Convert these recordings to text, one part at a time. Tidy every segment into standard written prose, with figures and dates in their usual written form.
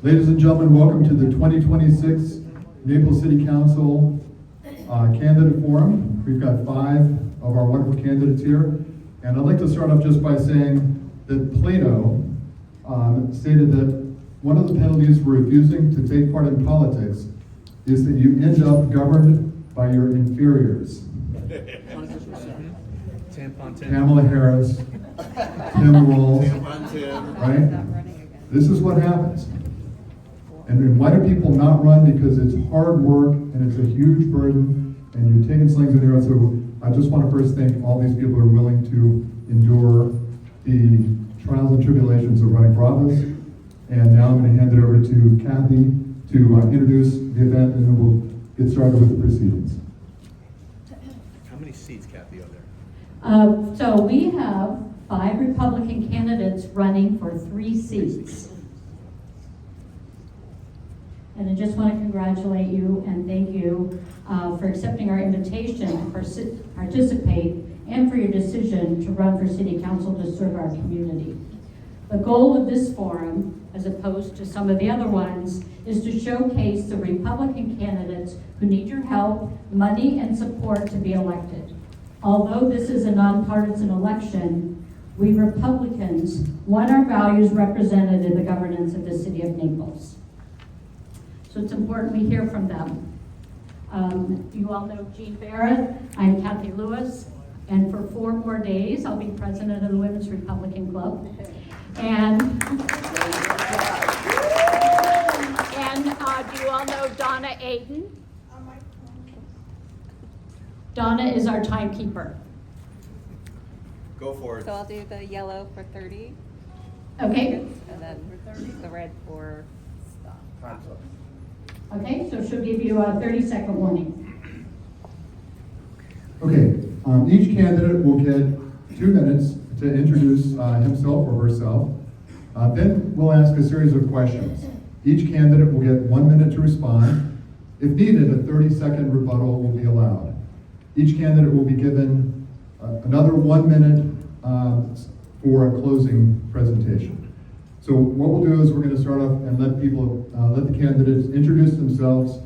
Ladies and gentlemen, welcome to the 2026 Naples City Council Candidate Forum. We've got 5 of our wonderful candidates here. And I'd like to start off just by saying that Plato stated that one of the penalties for refusing to take part in politics is that you end up governed by your inferiors. Kamala Harris, Tim Walz, right? This is what happens. And why do people not run? Because it's hard work and it's a huge burden and you're taking slings in the air. So I just want to first thank all these people who are willing to endure the trials and tribulations of running for office. And now I'm going to hand it over to Kathy to introduce the event, and then we'll get started with the proceedings. How many seats, Kathy, are there? So we have 5 Republican candidates running for 3 seats. And I just want to congratulate you and thank you for accepting our invitation to participate and for your decision to run for City Council to serve our community. The goal of this forum, as opposed to some of the other ones, is to showcase the Republican candidates who need your help, money, and support to be elected. Although this is a nonpartisan election, we Republicans want our values represented in the governance of the City of Naples. So it's important we hear from them. You all know Jean Barrett. I'm Kathy Lewis. And for 4 more days, I'll be president of the Women's Republican Club. And do you all know Donna Aiden? Donna is our timekeeper. Go for it. So I'll do the yellow for 30. Okay. And then the red for stop. Time's up. Okay, so she'll give you a 30-second warning. Okay, each candidate will get 2 minutes to introduce himself or herself. Then we'll ask a series of questions. Each candidate will get 1 minute to respond. If needed, a 30-second rebuttal will be allowed. Each candidate will be given another 1 minute for a closing presentation. So what we'll do is we're going to start off and let the candidates introduce themselves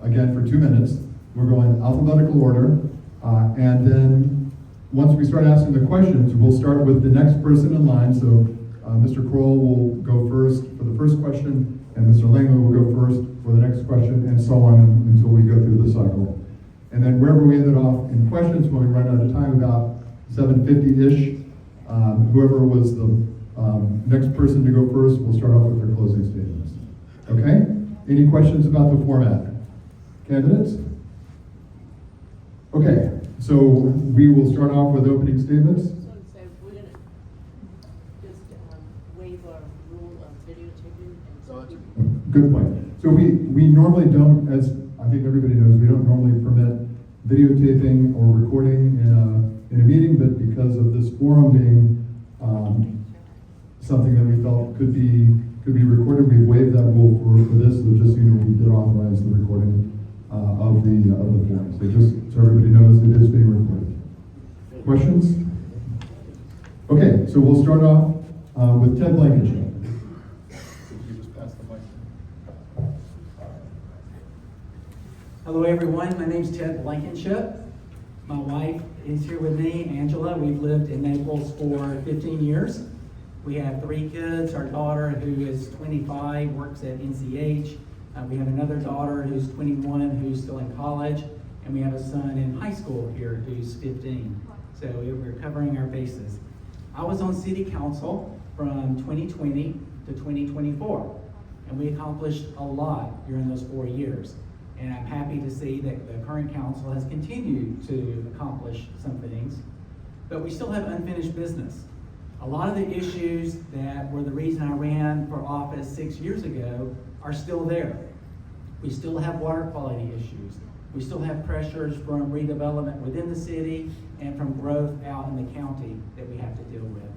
again for 2 minutes. We're going alphabetical order, and then once we start asking the questions, we'll start with the next person in line. So Mr. Kroll will go first for the first question, and Mr. Langley will go first for the next question, and so on until we go through the cycle. And then wherever we ended off in questions, when we run out of time, about 7:50-ish, whoever was the next person to go first will start off with their closing statements. Okay? Any questions about the format? Candidates? Okay, so we will start off with opening statements. So we're gonna just waive our rule of videotaping and. Good point. So we normally don't, as I think everybody knows, we don't normally permit videotaping or recording in a meeting, but because of this forum being something that we felt could be recorded, we waived that rule for this. So just so you know, we did authorize the recording of the forum. So just so everybody knows, it is being recorded. Questions? Okay, so we'll start off with Ted Blankenship. Hello everyone, my name's Ted Blankenship. My wife is here with me, Angela. We've lived in Naples for 15 years. We have 3 kids. Our daughter, who is 25, works at NCH. We have another daughter who's 21, who's still in college. And we have a son in high school here who's 15. So we're covering our bases. I was on city council from 2020 to 2024. And we accomplished a lot during those 4 years. And I'm happy to see that the current council has continued to accomplish some things, but we still have unfinished business. A lot of the issues that were the reason I ran for office 6 years ago are still there. We still have water quality issues. We still have pressures from redevelopment within the city and from growth out in the county that we have to deal with.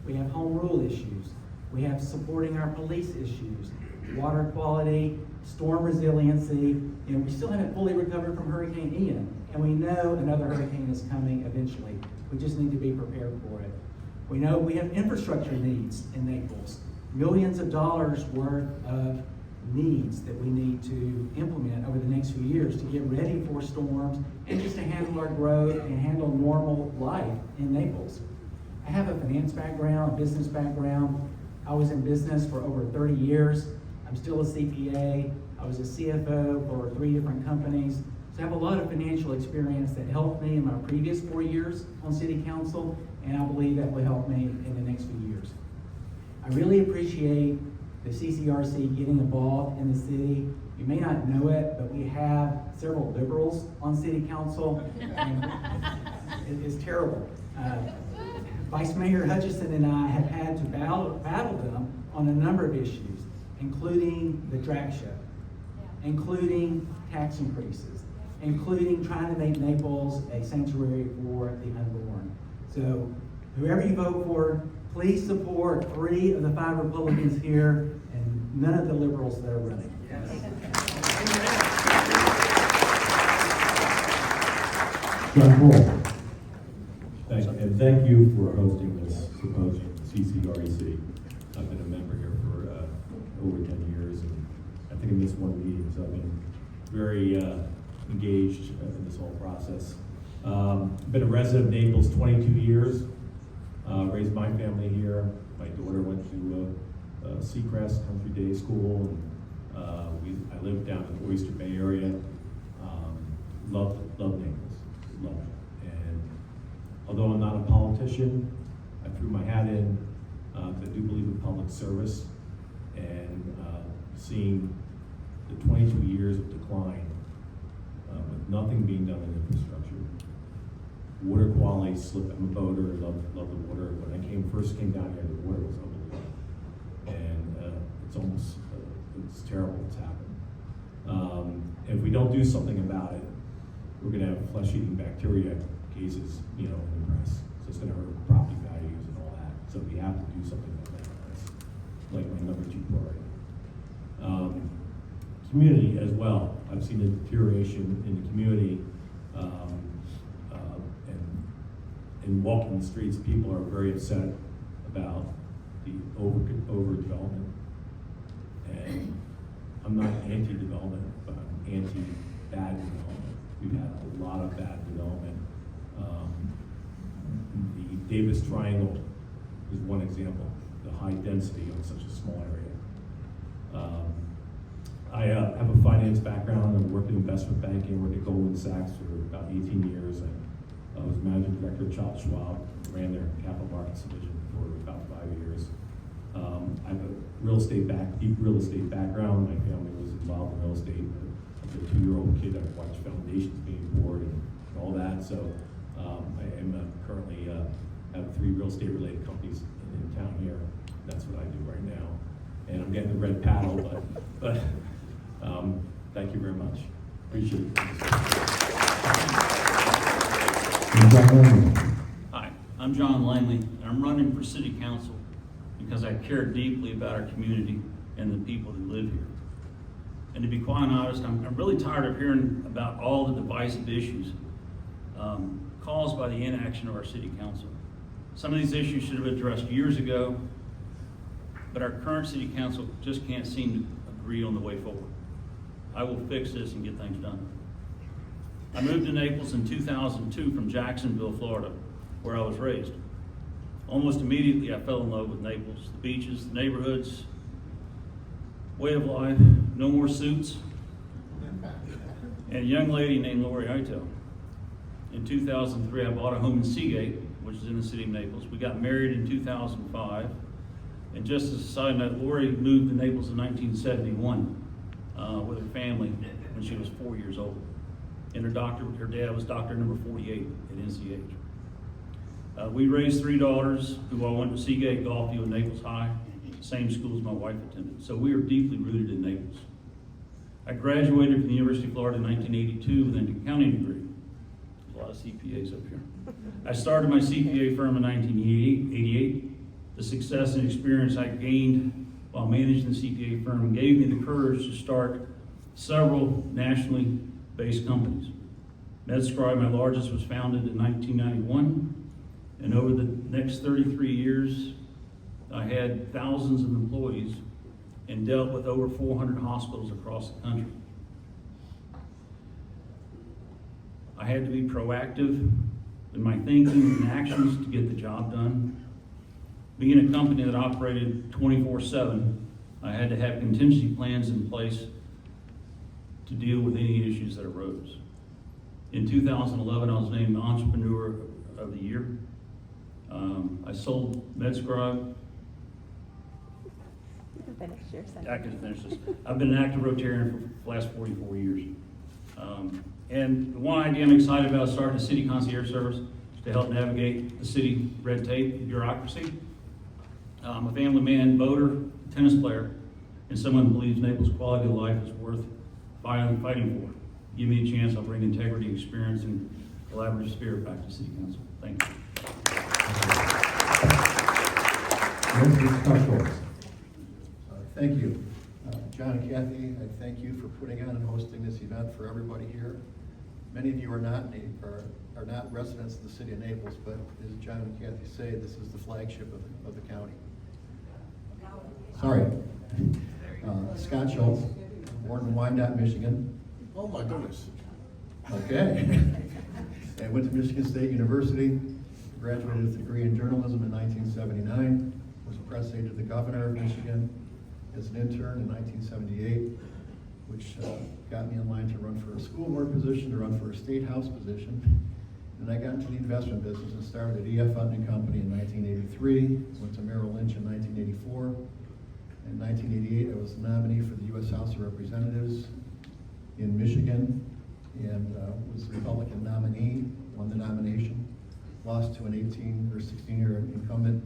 We have home rule issues. We have supporting our police issues, water quality, storm resiliency. We still haven't fully recovered from Hurricane Ian, and we know another hurricane is coming eventually. We just need to be prepared for it. We know we have infrastructure needs in Naples. millions of dollars worth of needs that we need to implement over the next few years to get ready for storms and just to handle our growth and handle normal life in Naples. I have a finance background, a business background. I was in business for over 30 years. I'm still a CPA. I was a CFO for 3 different companies. So I have a lot of financial experience that helped me in my previous 4 years on City Council, and I believe that will help me in the next few years. I really appreciate the CCRC getting involved in the city. You may not know it, but we have several liberals on City Council, and it is terrible. Vice Mayor Hutchison and I have had to battle them on a number of issues, including the drag show, including tax increases, including trying to make Naples a sanctuary for the unborn. So whoever you vote for, please support 3 of the 5 Republicans here and none of the liberals that are running. John Cole. Thank you for hosting this symposium, CCREC. I've been a member here for over 10 years, and I think I missed 1 meeting, so I've been very engaged in this whole process. Been a resident of Naples 22 years, raised my family here. My daughter went to CCREC Country Day School, and I live down in the Oyster Bay area. Love Naples, love it. And although I'm not a politician, I threw my hat in. I do believe in public service, and seeing the 22 years of decline with nothing being done in infrastructure. Water quality slip. I'm a boater. Love the water. When I first came down here, the water was unbelievable, and it's terrible what's happened. If we don't do something about it, we're going to have flesh-eating bacteria cases, in the press. So it's going to hurt property values and all that. So we have to do something about that. That's like my number 2 priority. Community as well. I've seen a deterioration in the community, and walking the streets, people are very upset about the overdevelopment. And I'm not anti-development, but I'm anti-bad development. We've had a lot of bad development. The Davis Triangle is one example, the high density on such a small area. I have a finance background. I worked in investment banking, worked at Goldman Sachs for about 18 years. I was managing director of Charles Schwab, ran their capital markets division for about 5 years. I have a deep real estate background. My family was involved in real estate. As a 2-year-old kid, I watched foundations being poured and all that. So I am currently have 3 real estate related companies in town here. That's what I do right now. And I'm getting the red paddle, but thank you very much. Appreciate it. Hi, I'm John Langley, and I'm running for City Council because I care deeply about our community and the people who live here. And to be quite honest, I'm really tired of hearing about all the divisive issues caused by the inaction of our City Council. Some of these issues should have been addressed years ago, but our current City Council just can't seem to agree on the way forward. I will fix this and get things done. I moved to Naples in 2002 from Jacksonville, Florida, where I was raised. Almost immediately, I fell in love with Naples, the beaches, the neighborhoods, way of life, no more suits, and a young lady named Lori Itel. In 2003, I bought a home in Seagate, which is in the city of Naples. We got married in 2005, and just as a side note, Lori moved to Naples in 1971 with her family when she was 4 years old. And her dad was doctor number 48 at NCH. We raised 3 daughters who all went to Seagate, Gulfview, and Naples High, same school as my wife attended. So we are deeply rooted in Naples. I graduated from the University of Florida in 1982 with an accounting degree. There's a lot of CPAs up here. I started my CPA firm in 1988. The success and experience I gained while managing the CPA firm gave me the courage to start several nationally based companies. MedScribe, my largest, was founded in 1991, and over the next 33 years, I had thousands of employees and dealt with over 400 hospitals across the country. I had to be proactive in my thinking and actions to get the job done. Being a company that operated 24/7, I had to have contingency plans in place to deal with any issues that arose. In 2011, I was named Entrepreneur of the Year. I sold MedScribe. You can finish your sentence. I can finish this. I've been an active Rotarian for the last 44 years. And the one idea I'm excited about is starting a city concierge service to help navigate the city red tape and bureaucracy. I'm a family man, boater, tennis player, and someone who believes Naples' quality of life is worth fighting for. Give me a chance, I'll bring integrity, experience, and collaborative spirit back to City Council. Thank you. Thank you. John and Kathy, I thank you for putting on and hosting this event for everybody here. Many of you are not residents of the city of Naples, but as John and Kathy say, this is the flagship of the county. Sorry. Scott Schultz, born in Wyandotte, Michigan. Oh my goodness. Okay. I went to Michigan State University, graduated with a degree in journalism in 1979, was a press aide to the governor of Michigan as an intern in 1978, which got me in line to run for a school board position, to run for a state house position. And I got into the investment business and started at EF Funding Company in 1983, went to Merrill Lynch in 1984. In 1988, I was the nominee for the U.S. House of Representatives in Michigan, and was the Republican nominee, won the nomination, lost to an 18 or 16-year incumbent,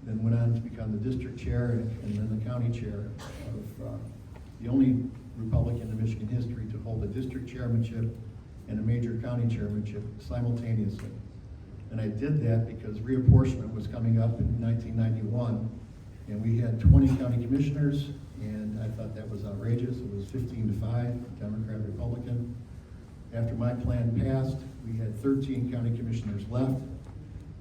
then went on to become the district chair and then the county chair of the only Republican in Michigan history to hold a district chairmanship and a major county chairmanship simultaneously. And I did that because reapportionment was coming up in 1991, and we had 20 county commissioners, and I thought that was outrageous. It was 15-5, Democrat, Republican. After my plan passed, we had 13 county commissioners left,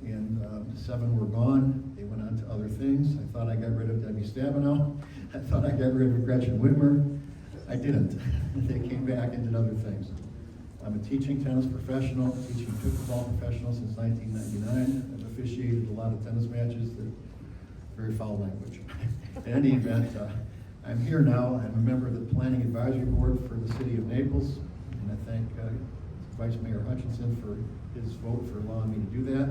and 7 were gone. They went on to other things. I thought I got rid of Debbie Stabenow. I thought I got rid of Gretchen Whitmer. I didn't. They came back and did other things. I'm a teaching tennis professional, teaching pickleball professional since 1999. I've officiated a lot of tennis matches that very foul language. In any event, I'm here now. I'm a member of the Planning Advisory Board for the City of Naples, and I thank Vice Mayor Hutchinson for his vote for allowing me to do that.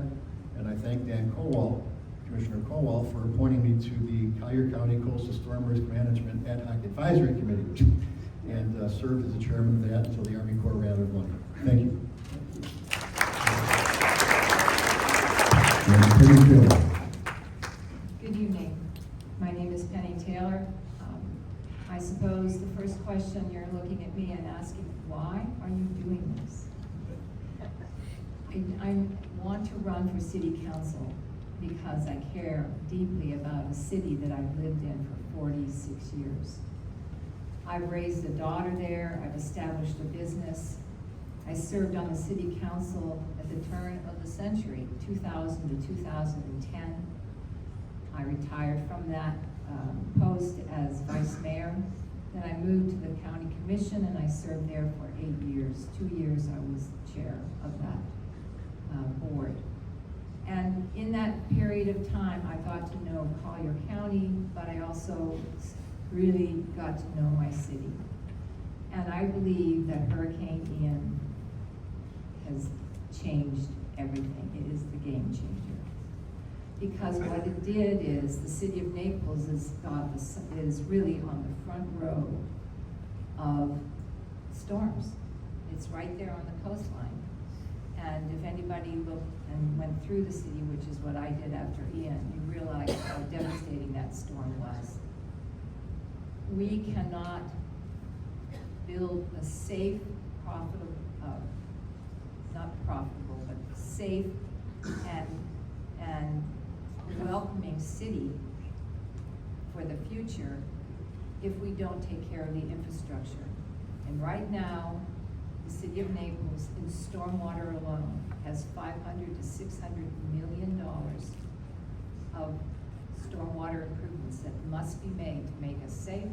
And I thank Dan Kowal, Commissioner Kowal, for appointing me to the Collier County Coastal Storm Risk Management Ad Hoc Advisory Committee, and served as the chairman of that until the Army Corps ran out of money. Thank you. Good evening. My name is Penny Taylor. I suppose the first question, you're looking at me and asking, why are you doing this? I want to run for city council because I care deeply about a city that I've lived in for 46 years. I've raised a daughter there, I've established a business. I served on the city council at the turn of the century, 2000 to 2010. I retired from that post as vice mayor. Then I moved to the county commission and I served there for 8 years. 2 years I was chair of that board. And in that period of time, I got to know Collier County, but I also really got to know my city. And I believe that Hurricane Ian has changed everything. It is the game changer. Because what it did is the city of Naples is really on the front row of storms. It's right there on the coastline. And if anybody looked and went through the city, which is what I did after Ian, you realize how devastating that storm was. We cannot build a safe, profitable, not profitable, but safe and welcoming city for the future if we don't take care of the infrastructure. And right now, the city of Naples in stormwater alone has $500 to $600 million of stormwater improvements that must be made to make us safe.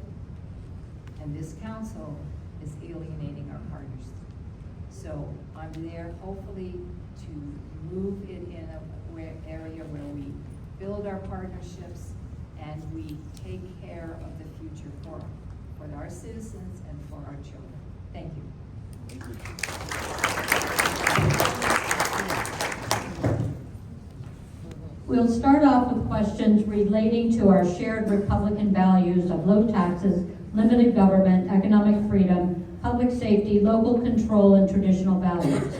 And this council is alienating our partners. So I'm there hopefully to move it in a area where we build our partnerships and we take care of the future for our citizens and for our children. Thank you. We'll start off with questions relating to our shared Republican values of low taxes, limited government, economic freedom, public safety, local control, and traditional values.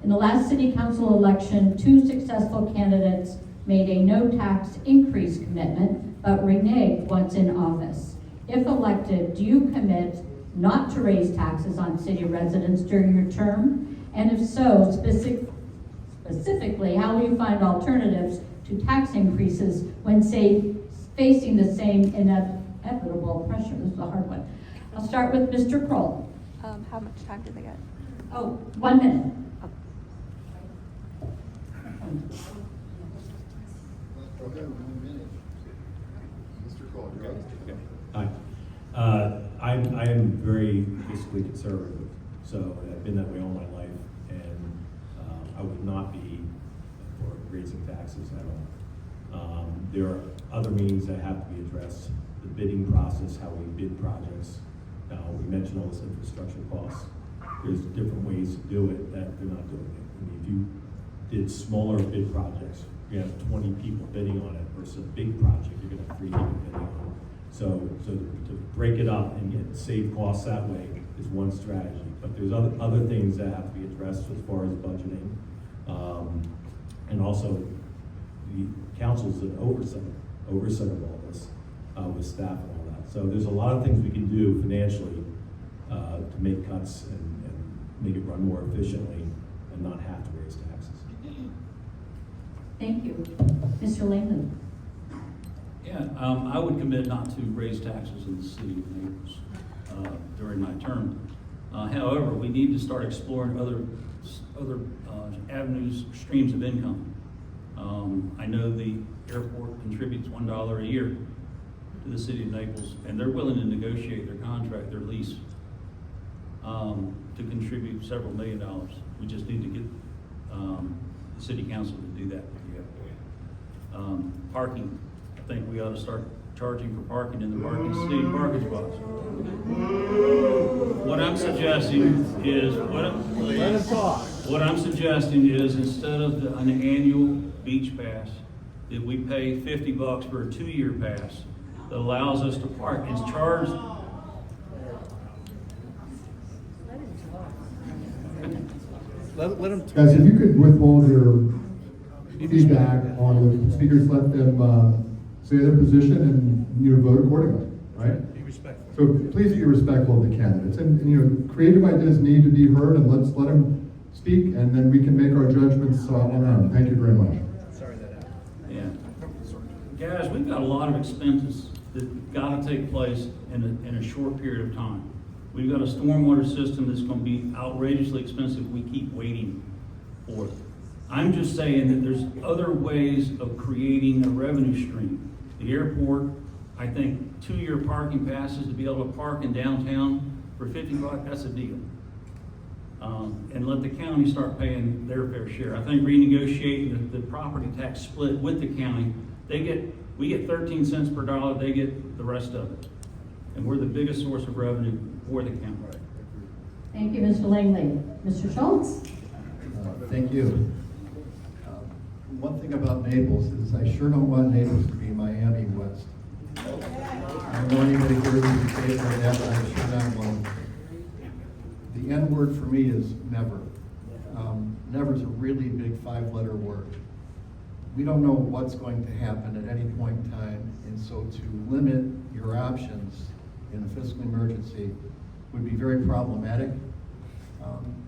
In the last city council election, 2 successful candidates made a no tax increase commitment, but reneged once in office. If elected, do you commit not to raise taxes on city residents during your term? And if so, specifically, how will you find alternatives to tax increases when, say, facing the same inevitable pressure? This is a hard one. I'll start with Mr. Kroll. How much time do they get? Oh, 1 minute. Go ahead, 1 minute. Mr. Cole, you're up. Hi. I am very fiscally conservative, so I've been that way all my life, and I would not be for raising taxes at all. There are other means that have to be addressed. The bidding process, how we bid projects. We mentioned all this infrastructure costs. There's different ways to do it that they're not doing it. I mean, if you did smaller bid projects, you have 20 people bidding on it versus a big project, you're gonna have 3 people bidding on it. So to break it up and save costs that way is one strategy. But there's other things that have to be addressed as far as budgeting. And also the council's an oversight of all this with staff and all that. So there's a lot of things we can do financially to make cuts and make it run more efficiently and not have to raise taxes. Thank you. Mr. Lehman. Yeah, I would commit not to raise taxes in the city of Naples during my term. However, we need to start exploring other avenues, streams of income. I know the airport contributes $1 a year to the city of Naples, and they're willing to negotiate their contract, their lease, to contribute several $1 million. We just need to get the city council to do that. Parking. I think we ought to start charging for parking in the city parking spots. What I'm suggesting is instead of an annual beach pass, that we pay $50 for a 2-year pass that allows us to park. It's charged. Let them. Guys, if you could withhold your feedback on the speakers, let them say their position and vote accordingly, right? Be respectful. So please be respectful of the candidates, and creative ideas need to be heard, and let's let them speak, and then we can make our judgments on our own. Thank you very much. Sorry that happened. Yeah. Guys, we've got a lot of expenses that got to take place in a short period of time. We've got a stormwater system that's going to be outrageously expensive. We keep waiting for it. I'm just saying that there's other ways of creating a revenue stream. The airport, I think 2-year parking passes to be able to park in downtown for $50, that's a deal. And let the county start paying their fair share. I think renegotiating the property tax split with the county, we get 13 cents per dollar, they get the rest of it. And we're the biggest source of revenue for the county. Thank you, Mr. Langley. Mr. Schultz? Thank you. One thing about Naples is I sure don't want Naples to be Miami West. I don't know anybody here who can say it like that, but I sure not want. The N word for me is never. Never is a really big 5-letter word. We don't know what's going to happen at any point in time, and so to limit your options in a fiscal emergency would be very problematic.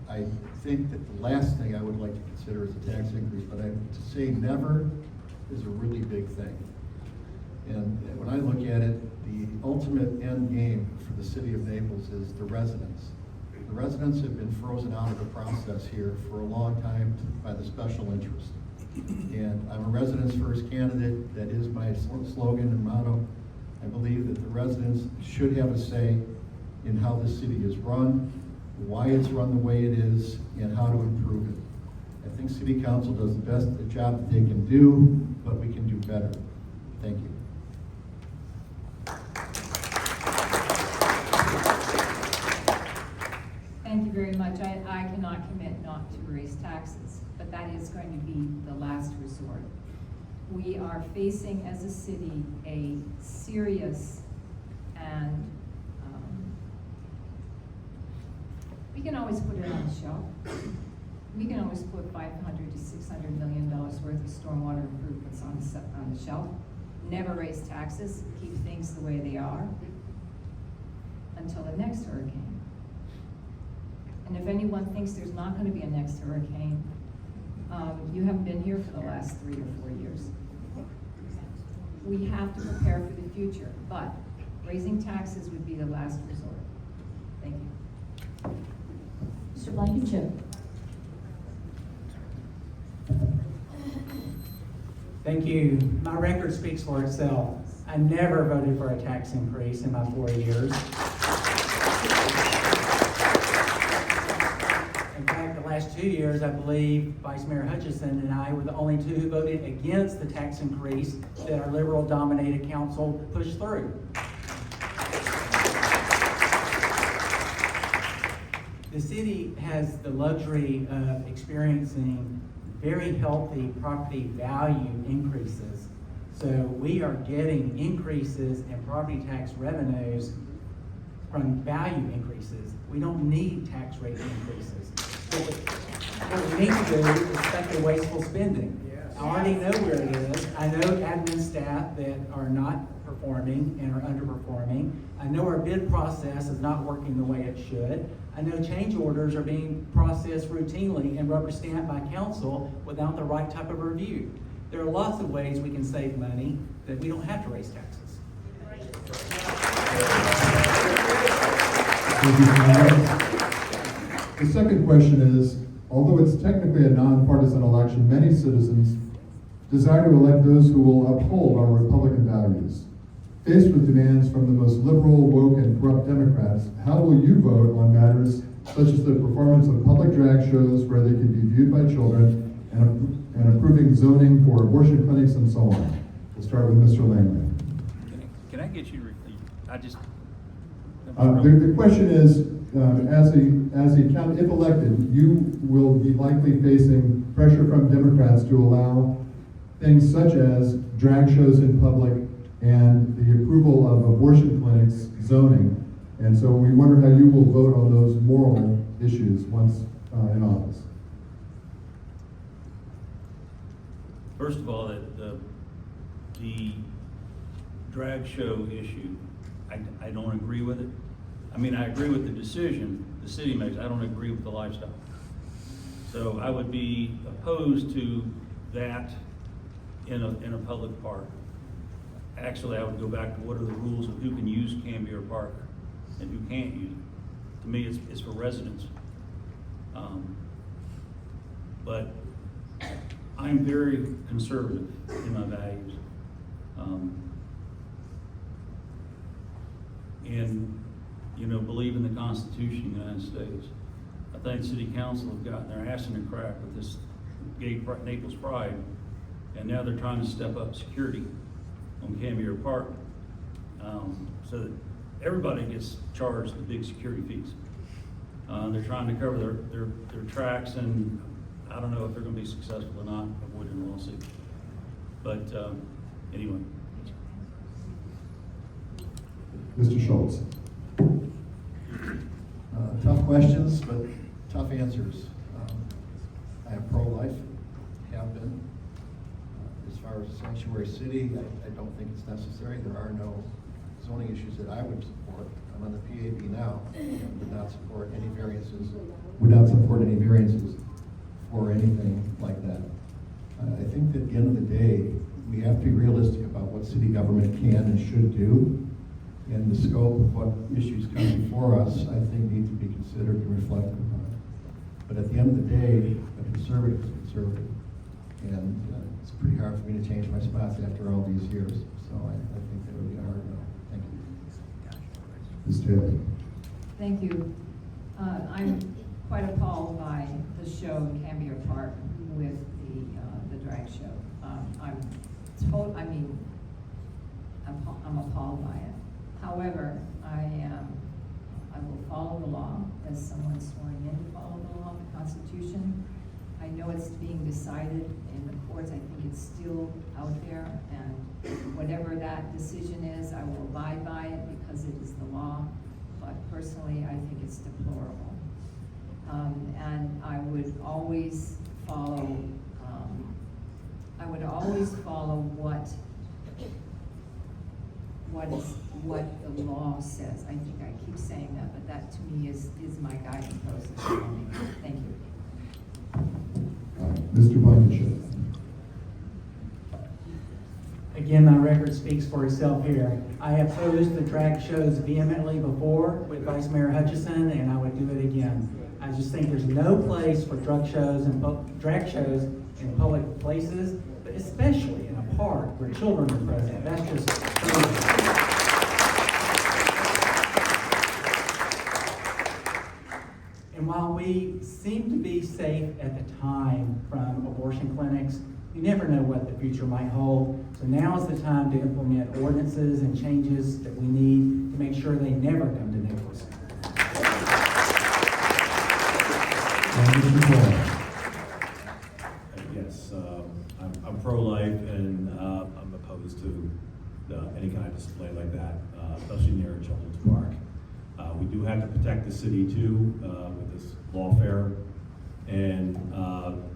I think that the last thing I would like to consider is a tax increase, but to say never is a really big thing. And when I look at it, the ultimate end game for the city of Naples is the residents. The residents have been frozen out of the process here for a long time by the special interest. And I'm a residents first candidate. That is my slogan and motto. I believe that the residents should have a say in how the city is run, why it's run the way it is, and how to improve it. I think city council does the best job that they can do, but we can do better. Thank you. Thank you very much. I cannot commit not to raise taxes, but that is going to be the last resort. We are facing as a city a serious and we can always put it on the shelf. We can always put $500 to $600 million worth of stormwater improvements on the shelf. Never raise taxes, keep things the way they are until the next hurricane. And if anyone thinks there's not going to be a next hurricane, you haven't been here for the last 3 or 4 years. We have to prepare for the future, but raising taxes would be the last resort. Thank you. Mr. Blankenship. Thank you. My record speaks for itself. I never voted for a tax increase in my 4 years. In fact, the last 2 years, I believe Vice Mayor Hutchison and I were the only two who voted against the tax increase that our liberal-dominated council pushed through. The city has the luxury of experiencing very healthy property value increases. So we are getting increases in property tax revenues from value increases. We don't need tax rate increases. What we need to do is cut the wasteful spending. I already know where it is. I know admin staff that are not performing and are underperforming. I know our bid process is not working the way it should. I know change orders are being processed routinely and rubber stamped by council without the right type of review. There are lots of ways we can save money that we don't have to raise taxes. Thank you, Conrad. The second question is, although it's technically a nonpartisan election, many citizens desire to elect those who will uphold our Republican values. Faced with demands from the most liberal, woke, and corrupt Democrats, how will you vote on matters such as the performance of public drag shows where they can be viewed by children and approving zoning for abortion clinics and so on? We'll start with Mr. Langley. Can I get you to repeat? The question is, if elected, you will be likely facing pressure from Democrats to allow things such as drag shows in public and the approval of abortion clinics zoning. And so we wonder how you will vote on those moral issues once in office. First of all, the drag show issue, I don't agree with it. I mean, I agree with the decision the city makes. I don't agree with the lifestyle. So I would be opposed to that in a public park. Actually, I would go back to what are the rules of who can use Cambier Park and who can't use it. To me, it's for residents. But I'm very conservative in my values. And, believe in the Constitution of the United States. I think City Council have gotten their ass in the crack with this gay Naples Pride, and now they're trying to step up security on Cambier Park, so that everybody gets charged the big security fees. They're trying to cover their tracks, and I don't know if they're going to be successful or not avoiding a lawsuit. But anyway. Mr. Schultz. Tough questions, but tough answers. I am pro-life, have been. As far as sanctuary city, I don't think it's necessary. There are no zoning issues that I would support. I'm on the PAB now, and would not support any variances. Would not support any variances for anything like that. I think that at the end of the day, we have to be realistic about what city government can and should do. And the scope of what issues come before us, I think, need to be considered and reflected upon. But at the end of the day, a conservative is conservative. And it's pretty hard for me to change my spots after all these years, so I think that would be a hard no. Thank you. Ms. Taylor? Thank you. I'm quite appalled by the show in Cambria Park with the drag show. I'm appalled by it. However, I will follow the law as someone sworn in to follow the law, the Constitution. I know it's being decided in the courts. I think it's still out there, and whatever that decision is, I will abide by it because it is the law. But personally, I think it's deplorable. And I would always follow. What the law says. I think I keep saying that, but that to me is my guiding process. Thank you. Mr. Blankenship? Again, my record speaks for itself here. I opposed the drag shows vehemently before with Vice Mayor Hutchison, and I would do it again. I just think there's no place for drag shows in public places, but especially in a park where children are present. That's just And while we seem to be safe at the time from abortion clinics, you never know what the future might hold. So now is the time to implement ordinances and changes that we need to make sure they never come to Naples. Yes, I'm pro-life, and I'm opposed to any kind of display like that, especially near a children's park. We do have to protect the city too with this lawfare,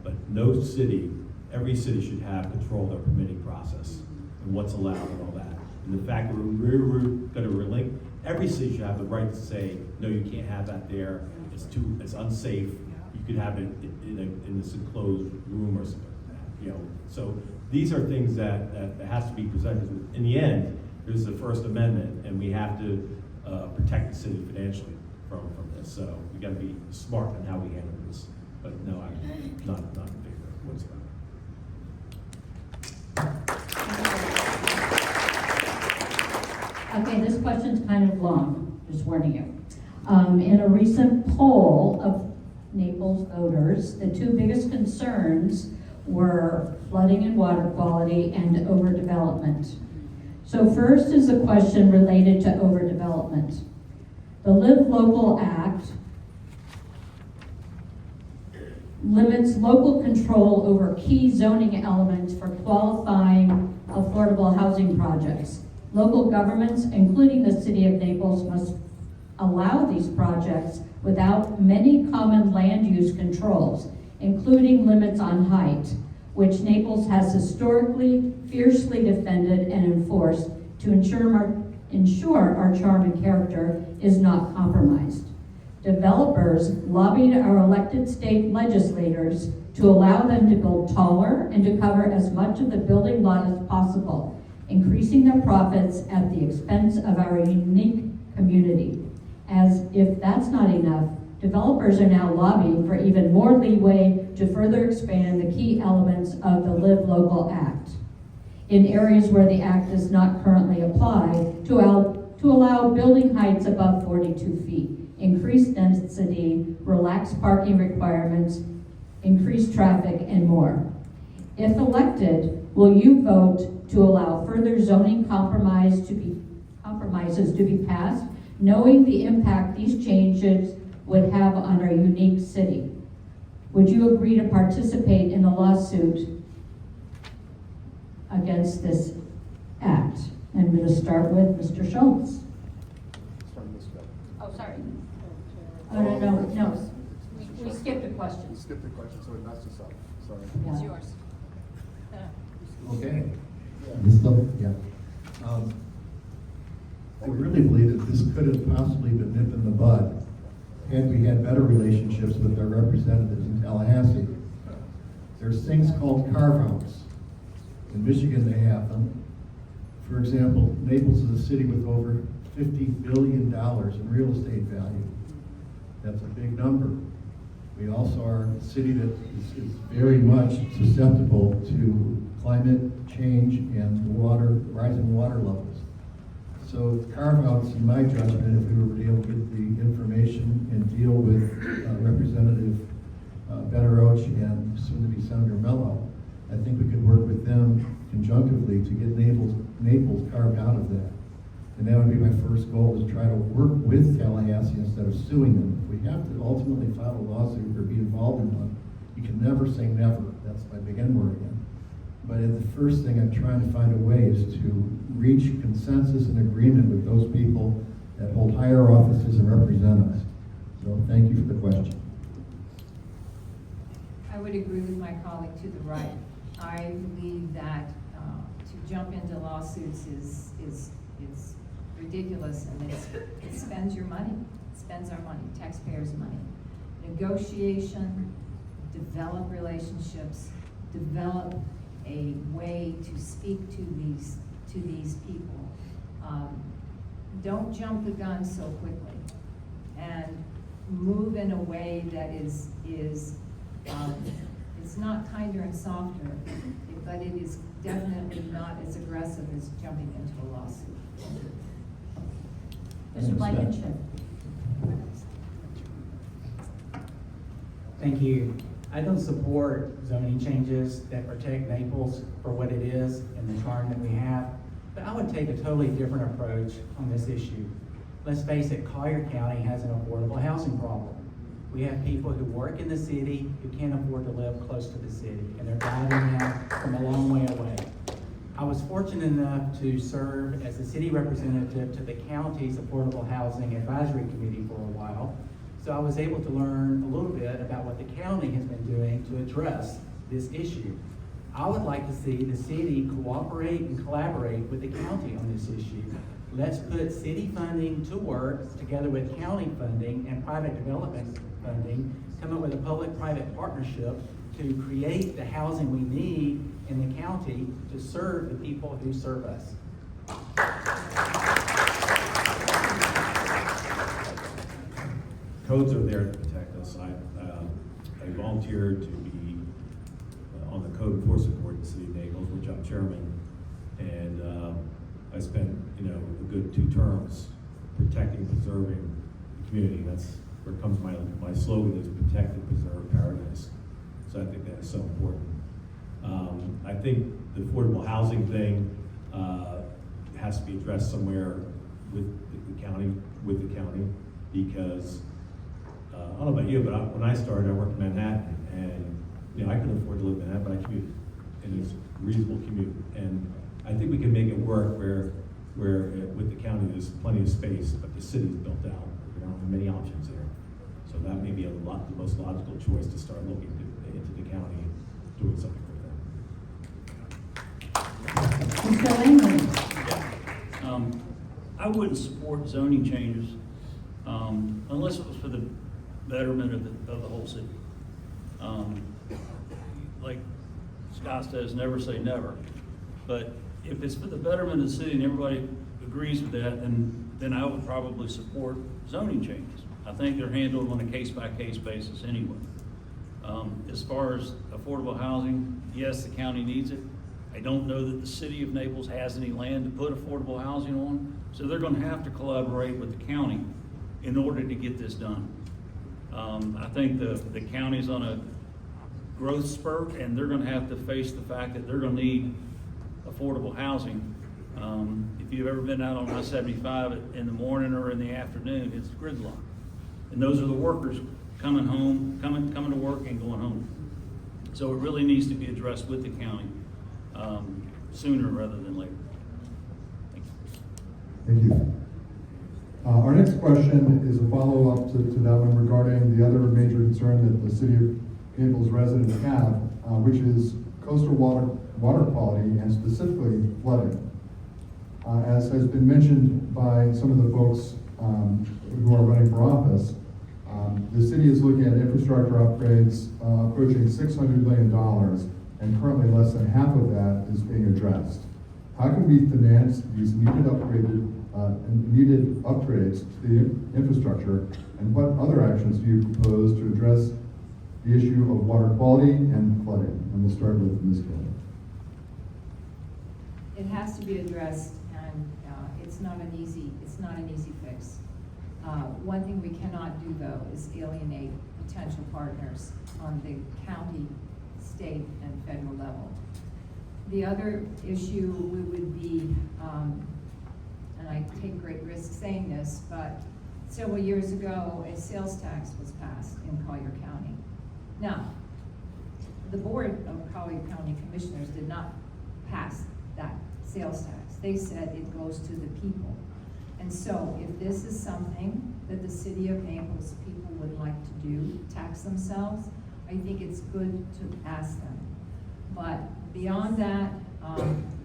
but no city, every city should have control of their permitting process and what's allowed and all that. And the fact that we're going to relink, every city should have the right to say, no, you can't have that there. It's unsafe. You could have it in this enclosed room or something. So these are things that has to be presented. In the end, there's the First Amendment, and we have to protect the city financially from this. So we got to be smart in how we handle this. But no, I'm not in favor whatsoever. Okay, this question's kind of long, just warning you. In a recent poll of Naples voters, the two biggest concerns were flooding and water quality and overdevelopment. So first is a question related to overdevelopment. The Live Local Act limits local control over key zoning elements for qualifying affordable housing projects. Local governments, including the City of Naples, must allow these projects without many common land use controls, including limits on height, which Naples has historically fiercely defended and enforced to ensure our charm and character is not compromised. Developers lobbied our elected state legislators to allow them to build taller and to cover as much of the building lot as possible, increasing their profits at the expense of our unique community. As if that's not enough, developers are now lobbying for even more leeway to further expand the key elements of the Live Local Act in areas where the act does not currently apply, to allow building heights above 42 feet, increased density, relaxed parking requirements, increased traffic, and more. If elected, will you vote to allow further zoning compromises to be passed, knowing the impact these changes would have on our unique city? Would you agree to participate in a lawsuit against this act? And I'm going to start with Mr. Schultz. Oh, sorry. Oh, no. We skipped a question. Skip the question, so we messed this up. Sorry. Yeah. It's yours. Okay. Yeah. I really believe that this could have possibly been nipped in the bud had we had better relationships with our representatives in Tallahassee. There's things called carve-outs. In Michigan, they have them. For example, Naples is a city with over $50 billion in real estate value. That's a big number. We also are a city that is very much susceptible to climate change and rising water levels. So carve-outs, in my judgment, if we were able to get the information and deal with Representative Ben Roach and soon-to-be Senator Mello, I think we could work with them conjunctively to get Naples carved out of that. And that would be my first goal, is try to work with Tallahassee instead of suing them. If we have to ultimately file a lawsuit or be involved in one, you can never say never. That's my big N word again. But the first thing I'm trying to find a way is to reach consensus and agreement with those people that hold higher offices and represent us. So thank you for the question. I would agree with my colleague to the right. I believe that to jump into lawsuits is ridiculous, and it spends your money. It spends our money, taxpayers' money. Negotiation, develop relationships, develop a way to speak to these people. Don't jump the gun so quickly, and move in a way that is it's not kinder and softer, but it is definitely not as aggressive as jumping into a lawsuit. Mr. Blankenship. Thank you. I don't support zoning changes that protect Naples for what it is and the charm that we have, but I would take a totally different approach on this issue. Let's face it, Collier County has an affordable housing problem. We have people who work in the city who can't afford to live close to the city, and they're driving them from a long way away. I was fortunate enough to serve as the city representative to the county's Affordable Housing Advisory Committee for a while, so I was able to learn a little bit about what the county has been doing to address this issue. I would like to see the city cooperate and collaborate with the county on this issue. Let's put city funding to work together with county funding and private development funding, come up with a public-private partnership to create the housing we need in the county to serve the people who serve us. Codes are there to protect us. I volunteered to be on the code enforcement board in the city of Naples, which I'm chairman, and I spent a good 2 terms protecting, preserving the community. That's where comes my slogan is protect and preserve paradise. So I think that is so important. I think the affordable housing thing has to be addressed somewhere with the county, because I don't know about you, but when I started, I worked in Manhattan, and I couldn't afford to live in Manhattan, but I commuted, and it's a reasonable commute. And I think we can make it work where with the county there's plenty of space, but the city's built out. We don't have many options there. So that may be the most logical choice, to start looking into the county and doing something for them. Mr. Langley. I wouldn't support zoning changes unless it was for the betterment of the whole city. Like Scott says, never say never. But if it's for the betterment of the city and everybody agrees with that, then I would probably support zoning changes. I think they're handled on a case-by-case basis anyway. As far as affordable housing, yes, the county needs it. I don't know that the city of Naples has any land to put affordable housing on, so they're going to have to collaborate with the county in order to get this done. I think the county's on a growth spurt, and they're going to have to face the fact that they're going to need affordable housing. If you've ever been out on I-75 in the morning or in the afternoon, it's gridlock. And those are the workers coming to work and going home. So it really needs to be addressed with the county sooner rather than later. Thank you. Thank you. Our next question is a follow-up to that one regarding the other major concern that the city of Naples residents have, which is coastal water quality and specifically flooding. As has been mentioned by some of the folks who are running for office, the city is looking at infrastructure upgrades approaching $600 million, and currently less than half of that is being addressed. How can we finance these needed upgrades to the infrastructure, and what other actions do you propose to address the issue of water quality and flooding. And we'll start with Ms. Kelly. It has to be addressed, and it's not an easy fix. One thing we cannot do, though, is alienate potential partners on the county, state, and federal level. The other issue would be, and I take great risk saying this, but several years ago, a sales tax was passed in Collier County. Now, the Board of Collier County Commissioners did not pass that sales tax. They said it goes to the people. And so if this is something that the city of Naples people would like to do, tax themselves, I think it's good to ask them. But beyond that,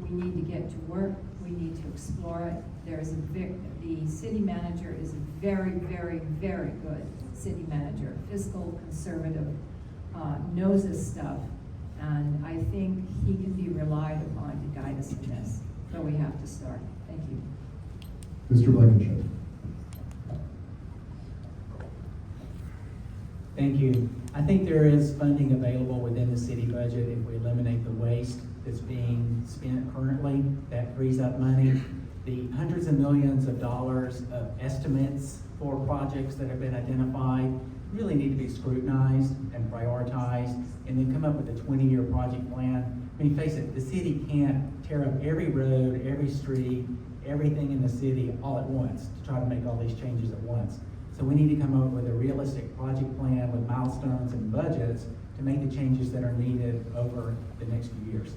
we need to get to work. We need to explore it. The city manager is a very, very, very good city manager, fiscal conservative, knows his stuff, and I think he can be relied upon to guide us in this. So we have to start. Thank you. Mr. Blankenship. Thank you. I think there is funding available within the city budget if we eliminate the waste that's being spent currently. That frees up money. The hundreds of millions of dollars of estimates for projects that have been identified really need to be scrutinized and prioritized, and then come up with a 20-year project plan. I mean, face it, the city can't tear up every road, every street, everything in the city all at once to try to make all these changes at once. So we need to come up with a realistic project plan with milestones and budgets to make the changes that are needed over the next few years.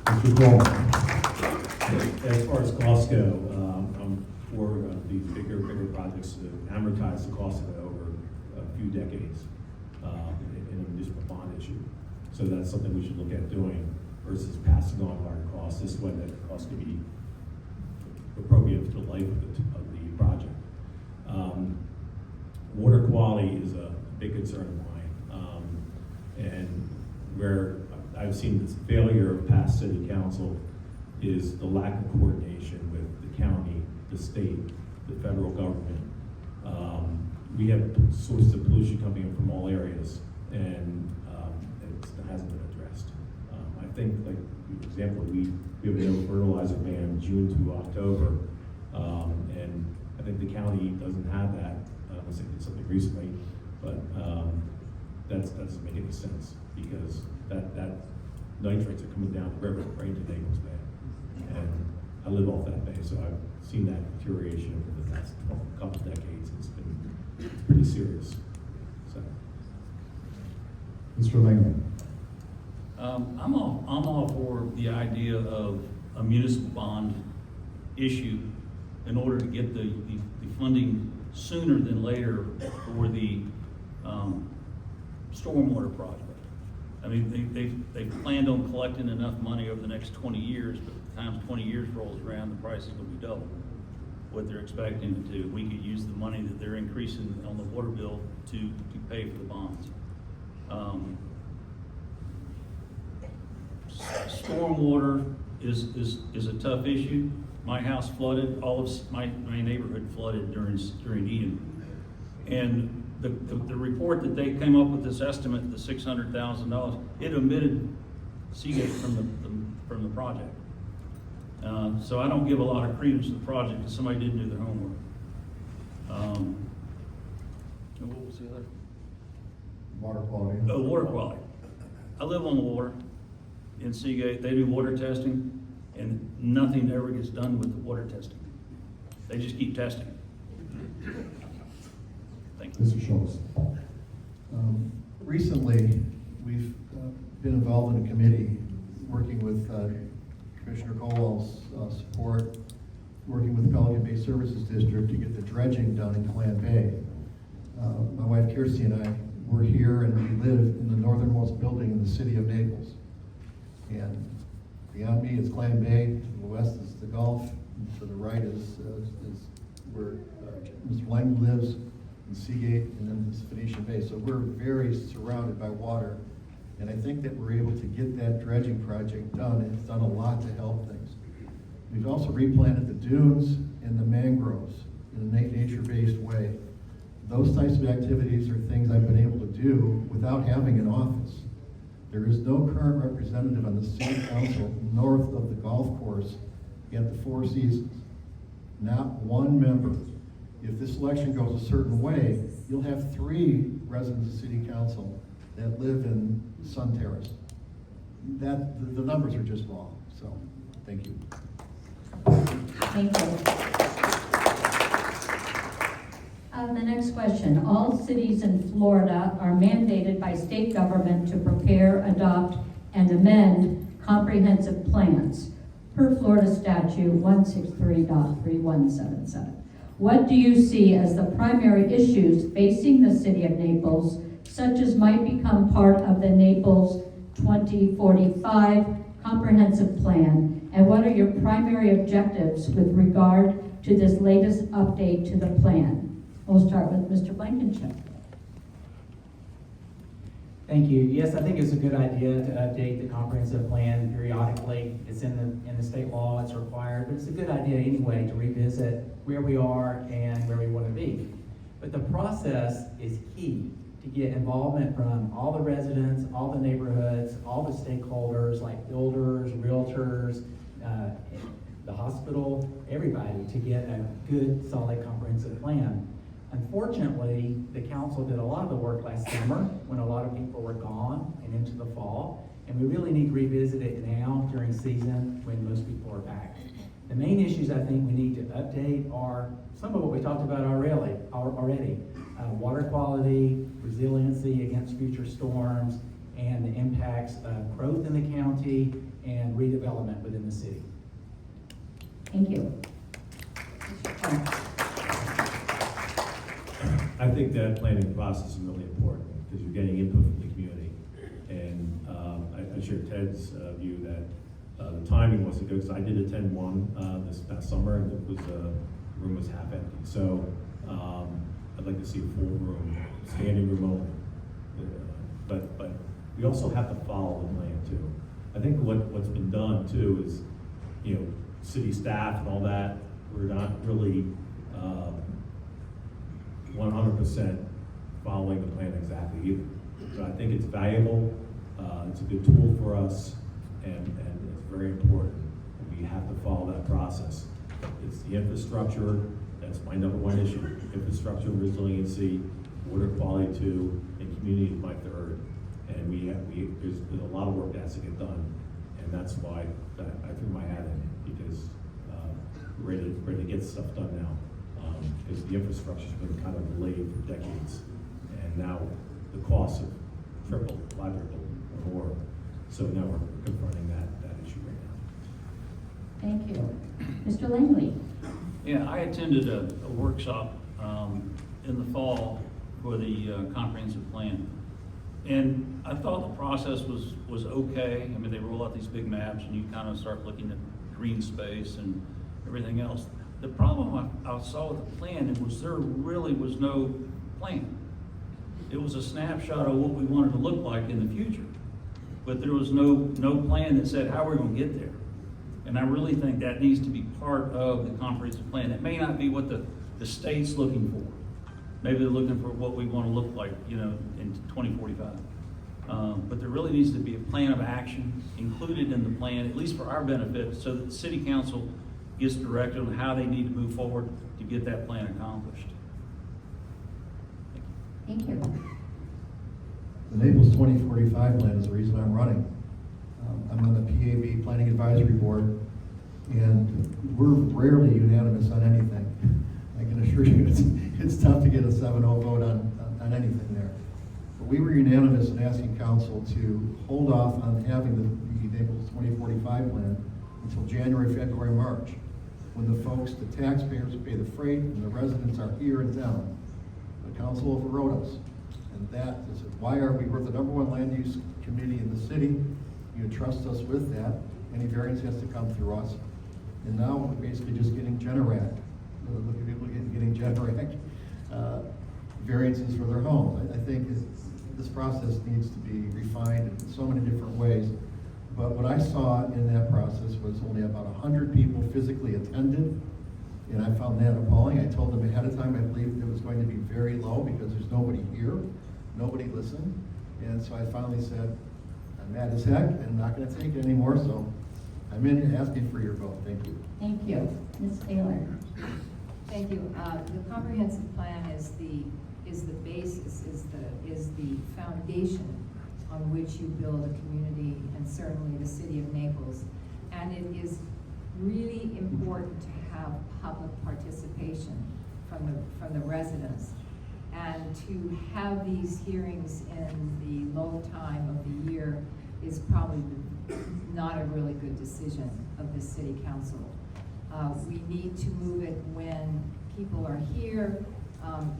Mr. Coleman. As far as costs go, I'm for these bigger projects to amortize the cost of it over a few decades in a municipal bond issue. So that's something we should look at doing versus passing on higher costs. This way that the cost could be appropriate to the life of the project. Water quality is a big concern of mine. And where I've seen this failure of past city council is the lack of coordination with the county, the state, the federal government. We have sources of pollution coming in from all areas, and it hasn't been addressed. I think, like, for example, we have a no fertilizer ban June to October, and I think the county doesn't have that. I was thinking something recently, but that doesn't make any sense, because that nitrates are coming down the river right into Naples Bay, and I live off that bay, so I've seen that deterioration over the past couple decades. It's pretty serious. So, Mr. Langley. I'm all for the idea of a municipal bond issue in order to get the funding sooner than later for the stormwater project. I mean, they've planned on collecting enough money over the next 20 years, but by the time 20 years rolls around, the price is going to be double what they're expecting it to. We could use the money that they're increasing on the water bill to pay for the bonds. Stormwater is a tough issue. My house flooded, all of my neighborhood flooded during Ian. And the report that they came up with, this estimate, the $600,000, it omitted Seagate from the project. So I don't give a lot of credence to the project because somebody didn't do their homework. And what was the other? Water quality. Oh, water quality. I live on the water in Seagate. They do water testing, and nothing ever gets done with the water testing. They just keep testing. Thank you. Mr. Schultz. Recently, we've been involved in a committee working with Commissioner Colwell's support, working with the Pelican Bay Services District to get the dredging done in Clan Bay. My wife Kirsty and I were here, and we live in the northernmost building in the city of Naples. And beyond me is Clan Bay, to the west is the Gulf, and to the right is where Mr. Lang lives, in Seagate, and then this Phoenician Bay. So we're very surrounded by water. And I think that we're able to get that dredging project done. It's done a lot to help things. We've also replanted the dunes and the mangroves in a nature-based way. Those types of activities are things I've been able to do without having an office. There is no current representative on the city council north of the golf course at the Four Seasons. Not one member. If this election goes a certain way, you'll have 3 residents of city council that live in Sun Terrace. The numbers are just wrong, so, thank you. Thank you. The next question. All cities in Florida are mandated by state government to prepare, adopt, and amend comprehensive plans per Florida Statute 163.3177. What do you see as the primary issues facing the city of Naples, such as might become part of the Naples 2045 comprehensive plan, and what are your primary objectives with regard to this latest update to the plan? We'll start with Mr. Blankenship. Thank you. Yes, I think it's a good idea to update the comprehensive plan periodically. It's in the state law, it's required, but it's a good idea anyway to revisit where we are and where we want to be. But the process is key to get involvement from all the residents, all the neighborhoods, all the stakeholders like builders, realtors, the hospital, everybody to get a good, solid, comprehensive plan. Unfortunately, the council did a lot of the work last summer when a lot of people were gone and into the fall, and we really need to revisit it now during season when most people are back. The main issues I think we need to update are some of what we talked about already. Water quality, resiliency against future storms, and the impacts of growth in the county and redevelopment within the city. Thank you. I think that planning process is really important because you're getting input from the community. And I share Ted's view that the timing wasn't good, because I did attend one this past summer, and it was the room was half empty. So I'd like to see a full room, standing room only. But we also have to follow the plan too. I think what's been done too is, city staff and all that, we're not really 100% following the plan exactly either. But I think it's valuable, it's a good tool for us, and it's very important. And we have to follow that process. It's the infrastructure, that's my number one issue. Infrastructure, resiliency, water quality two, and community is my third. And there's been a lot of work that has to get done, and that's why I threw my hat in, because we're ready to get stuff done now. Because the infrastructure's been kind of delayed for decades, and now the costs have tripled, quadrupled, or more. So now we're confronting that issue right now. Thank you. Mr. Langley. Yeah, I attended a workshop in the fall for the comprehensive plan. And I thought the process was okay. I mean, they roll out these big maps and you kind of start looking at green space and everything else. The problem I saw with the plan was there really was no plan. It was a snapshot of what we wanted to look like in the future. But there was no plan that said how we're going to get there. And I really think that needs to be part of the comprehensive plan. It may not be what the state's looking for. Maybe they're looking for what we want to look like, in 2045. But there really needs to be a plan of action included in the plan, at least for our benefit, so that the city council gets directed on how they need to move forward to get that plan accomplished. Thank you. The Naples 2045 plan is the reason I'm running. I'm on the PAB Planning Advisory Board, and we're rarely unanimous on anything. I can assure you it's tough to get a 7-0 vote on anything there. But we were unanimous in asking council to hold off on having the Naples 2045 plan until January, February, March, when the folks, the taxpayers pay the freight and the residents are here in town. The council overrode us. And that is why we're the #1 land use committee in the city. You trust us with that. Any variance has to come through us. And now we're basically just getting Generac. Look at people getting Generac variances for their homes. I think this process needs to be refined in so many different ways. But what I saw in that process was only about 100 people physically attended, and I found that appalling. I told them ahead of time I believed it was going to be very low. Nobody listened. And so I finally said, I'm mad as heck and I'm not gonna take it anymore, so I'm in here asking for your vote. Thank you. Thank you. Ms. Taylor? Thank you. The comprehensive plan is the basis, is the foundation on which you build a community, and certainly the city of Naples. And it is really important to have public participation from the residents. And to have these hearings in the low time of the year is probably not a really good decision of the city council. We need to move it when people are here.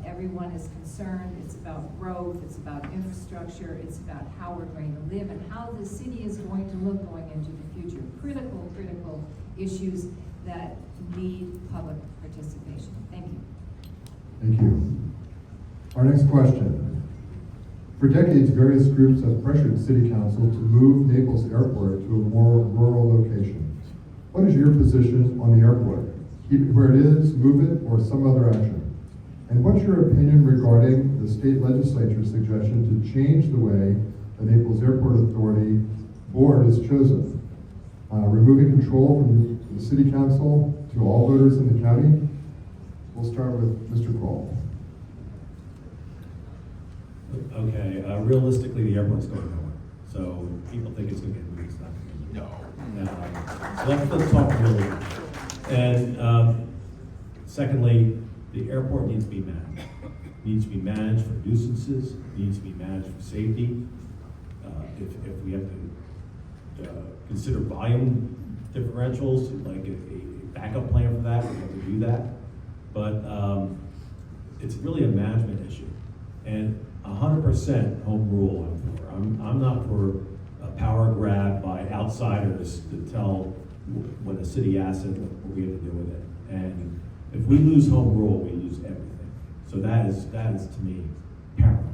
Everyone is concerned. It's about growth, it's about infrastructure, it's about how we're going to live and how the city is going to look going into the future. Critical issues that need public participation. Thank you. Thank you. Our next question. For decades, various groups have pressured City Council to move Naples Airport to a more rural location. What is your position on the airport? Keep it where it is, move it, or some other action? And what's your opinion regarding the state legislature's suggestion to change the way the Naples Airport Authority board is chosen? Removing control from the City Council to all voters in the county? We'll start with Mr. Kroll. Okay, realistically, the airport's going nowhere. So people think it's going to get moved, it's not going to get moved. No. So let's talk really. And secondly, the airport needs to be managed. Needs to be managed for nuisances, needs to be managed for safety. If we have to consider volume differentials, like a backup plan for that, we have to do that. But it's really a management issue. And 100% home rule I'm for. I'm not for a power grab by outsiders to tell what a city asset, what we have to do with it. And if we lose home rule, we lose everything. So that is to me paramount.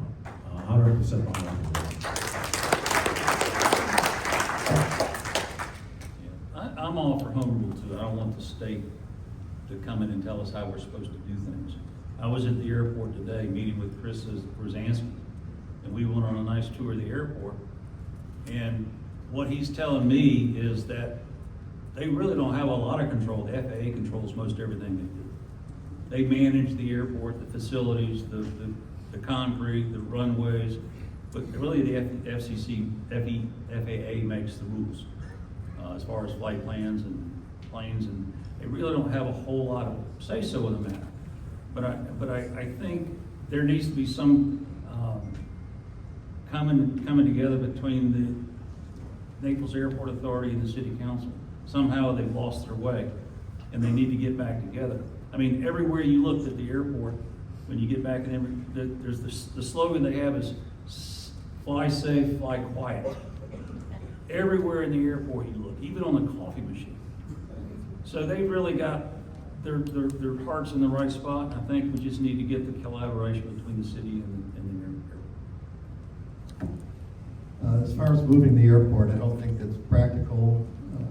100% behind home Yeah, I'm all for home rule too. I don't want the state to come in and tell us how we're supposed to do things. I was at the airport today meeting with Chris Brzezinski, and we went on a nice tour of the airport. And what he's telling me is that they really don't have a lot of control. The FAA controls most everything they do. They manage the airport, the facilities, the concrete, the runways, but really the FAA makes the rules as far as flight plans and planes, and they really don't have a whole lot of say-so in the matter. But I think there needs to be some coming together between the Naples Airport Authority and the City Council. Somehow they've lost their way, and they need to get back together. I mean, everywhere you looked at the airport, when you get back in there's the slogan they have is fly safe, fly quiet. Everywhere in the airport you look, even on the coffee machine. So they've really got their hearts in the right spot. I think we just need to get the collaboration between the city and the airport. As far as moving the airport, I don't think that's practical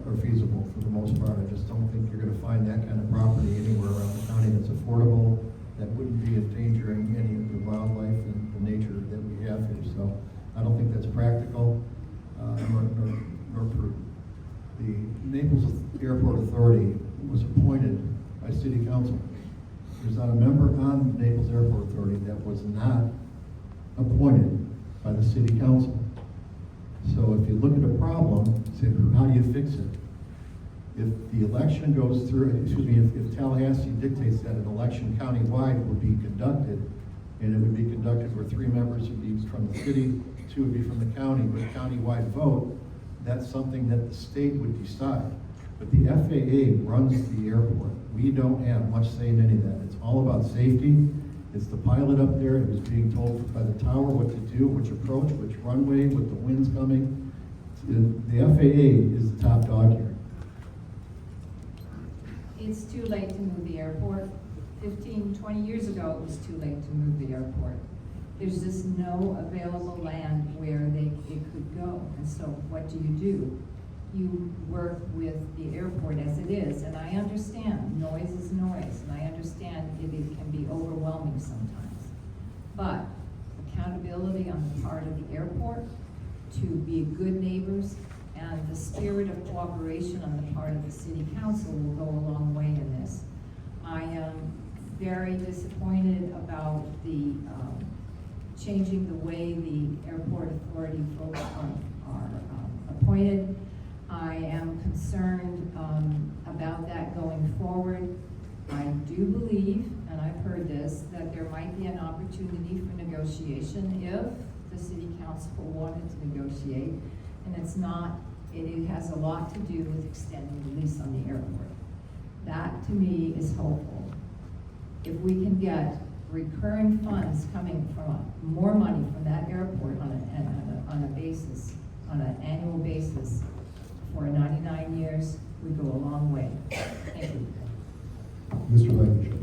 or feasible for the most part. I just don't think you're going to find that kind of property anywhere around the county that's affordable, that wouldn't be endangering any of the wildlife and the nature that we have here. So I don't think that's practical nor prudent. The Naples Airport Authority was appointed by City Council. There's not a member on the Naples Airport Authority that was not appointed by the City Council. So if you look at a problem, say, how do you fix it? If the election goes through, if Tallahassee dictates that an election countywide would be conducted, and it would be conducted where 3 members would be from the city, 2 would be from the county, but a countywide vote, that's something that the state would decide. But the FAA runs the airport. We don't have much say in any of that. It's all about safety. It's the pilot up there who's being told by the tower what to do, which approach, which runway, with the winds coming. The FAA is the top dog here. It's too late to move the airport. 15, 20 years ago, it was too late to move the airport. There's just no available land where it could go. And so what do? You work with the airport as it is. And I understand noise is noise. And I understand it can be overwhelming sometimes. But accountability on the part of the airport to be good neighbors, and the spirit of cooperation on the part of the city council will go a long way in this. I am very disappointed about the changing the way the airport authority folks are appointed. I am concerned about that going forward. I do believe, and I've heard this, that there might be an opportunity for negotiation if the city council wanted to negotiate. And it has a lot to do with extending the lease on the airport. That to me is hopeful. If we can get recurring funds coming from more money from that airport on an annual basis for 99 years, we go a long way. Thank you. Mr. Blankenship.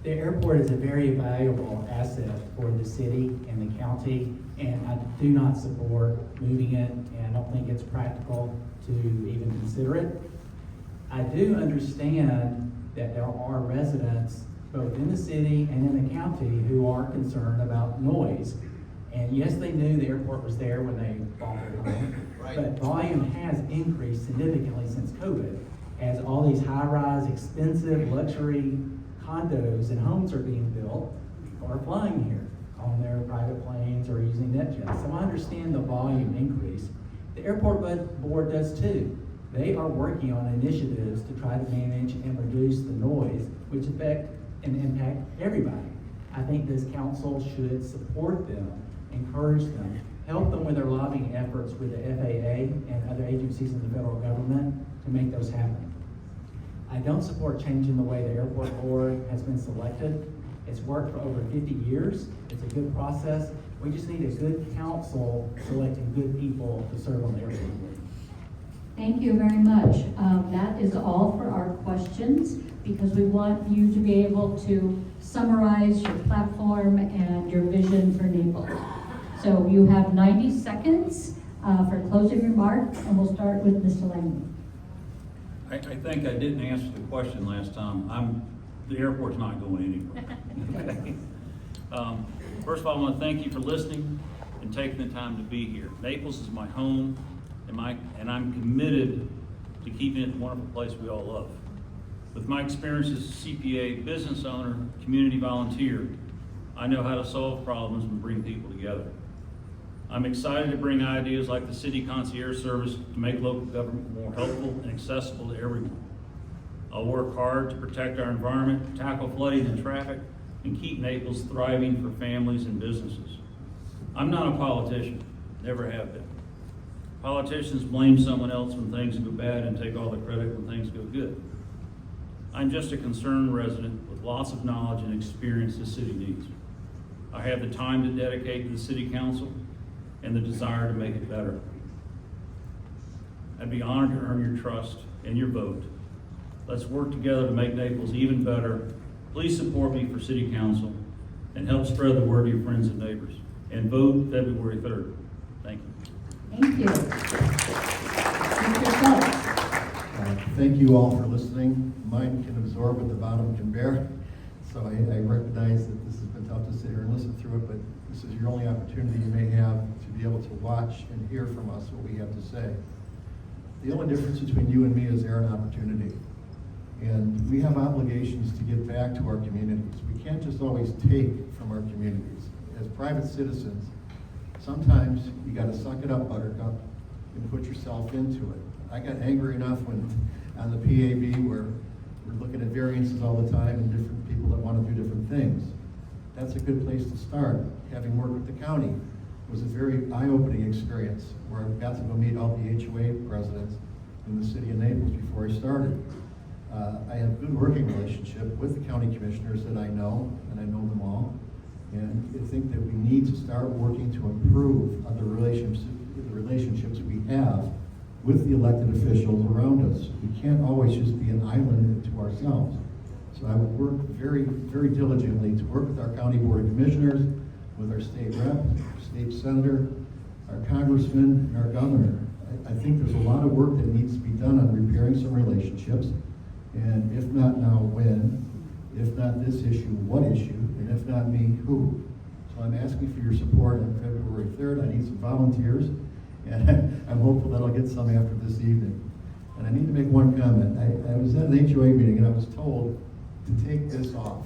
The airport is a very valuable asset for the city and the county, and I do not support moving it, and I don't think it's practical to even consider it. I do understand that there are residents, both in the city and in the county, who are concerned about noise. And yes, they knew the airport was there when they bought their home, but volume has increased significantly since COVID, as all these high-rise, expensive, luxury condos and homes are being built, people are flying here on their private planes or using NetJets. So I understand the volume increase. The airport board does too. They are working on initiatives to try to manage and reduce the noise, which affect and impact everybody. I think this council should support them, encourage them, help them with their lobbying efforts with the FAA and other agencies in the federal government to make those happen. I don't support changing the way the airport board has been selected. It's worked for over 50 years. It's a good process. We just need a good council selecting good people to serve on the airport board. Thank you very much. That is all for our questions, because we want you to be able to summarize your platform and your vision for Naples. So you have 90 seconds for closing remarks, and we'll start with Mr. Langley. I think I didn't answer the question last time. The airport's not going anywhere. Okay. First of all, I want to thank you for listening and taking the time to be here. Naples is my home, and I'm committed to keeping it the wonderful place we all love. With my experience as a CPA, business owner, community volunteer, I know how to solve problems and bring people together. I'm excited to bring ideas like the City Concierge Service to make local government more helpful and accessible to everyone. I'll work hard to protect our environment, tackle flooding and traffic, and keep Naples thriving for families and businesses. I'm not a politician, never have been. Politicians blame someone else when things go bad and take all the credit when things go good. I'm just a concerned resident with lots of knowledge and experience the city needs. I have the time to dedicate to the city council and the desire to make it better. I'd be honored to earn your trust and your vote. Let's work together to make Naples even better. Please support me for city council and help spread the word to your friends and neighbors. And vote February 3rd. Thank you. Thank you. Mr. Schultz. Thank you all for listening. Mind can absorb what the bottom can bear. So I recognize that this has been tough to sit here and listen through it, but this is your only opportunity you may have to be able to watch and hear from us what we have to say. The only difference between you and me is there an opportunity. And we have obligations to give back to our communities. We can't just always take from our communities. As private citizens, sometimes you gotta suck it up, buttercup, and put yourself into it. I got angry enough when on the PAB where we're looking at variances all the time and different people that want to do different things. That's a good place to start. Having worked with the county was a very eye-opening experience where I got to go meet all the HOA presidents in the city of Naples before I started. I have a good working relationship with the county commissioners that I know, and I know them all. And I think that we need to start working to improve the relationships we have with the elected officials around us. We can't always just be an island to ourselves. So I would work very, very diligently to work with our county board of commissioners, with our state rep, our state senator, our congressman, and our governor. I think there's a lot of work that needs to be done on repairing some relationships. And if not now, when? If not this issue, what issue? And if not me, who? So I'm asking for your support on February 3rd. I need some volunteers, and I'm hopeful that I'll get some after this evening. And I need to make one comment. I was at an HOA meeting, and I was told to take this off.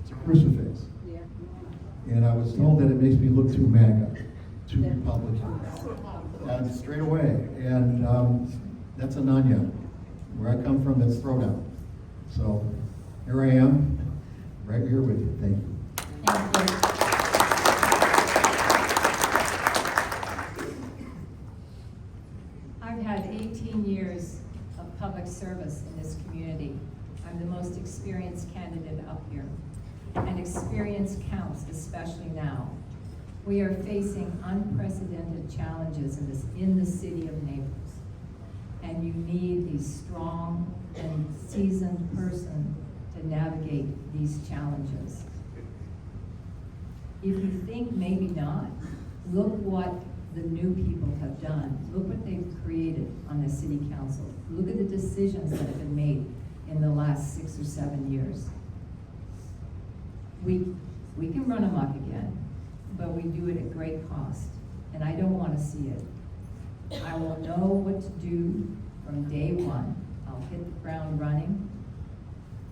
It's a crucifix. Yeah. And I was told that it makes me look too MAGA, too Republican. And straight away. And that's a Nanya. Where I come from, that's throwdown. So here I am, right here with you. Thank you. Thank you. I've had 18 years of public service in this community. I'm the most experienced candidate up here. And experience counts, especially now. We are facing unprecedented challenges in the city of Naples. And you need a strong and seasoned person to navigate these challenges. If you think maybe not, look what the new people have done. Look what they've created on the city council. Look at the decisions that have been made in the last 6 or 7 years. We can run amok again, but we do it at great cost, and I don't want to see it. I will know what to do from day one. I'll hit the ground running,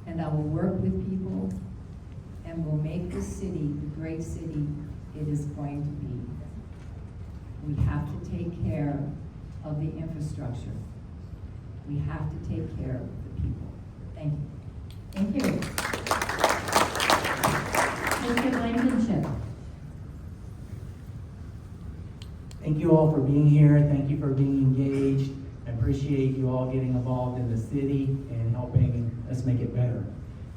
and I will work with people, and we'll make this city the great city it is going to be. We have to take care of the infrastructure. We have to take care of the people. Thank you. Thank you. Mr. Blankenship. Thank you all for being here. Thank you for being engaged. I appreciate you all getting involved in the city and helping us make it better.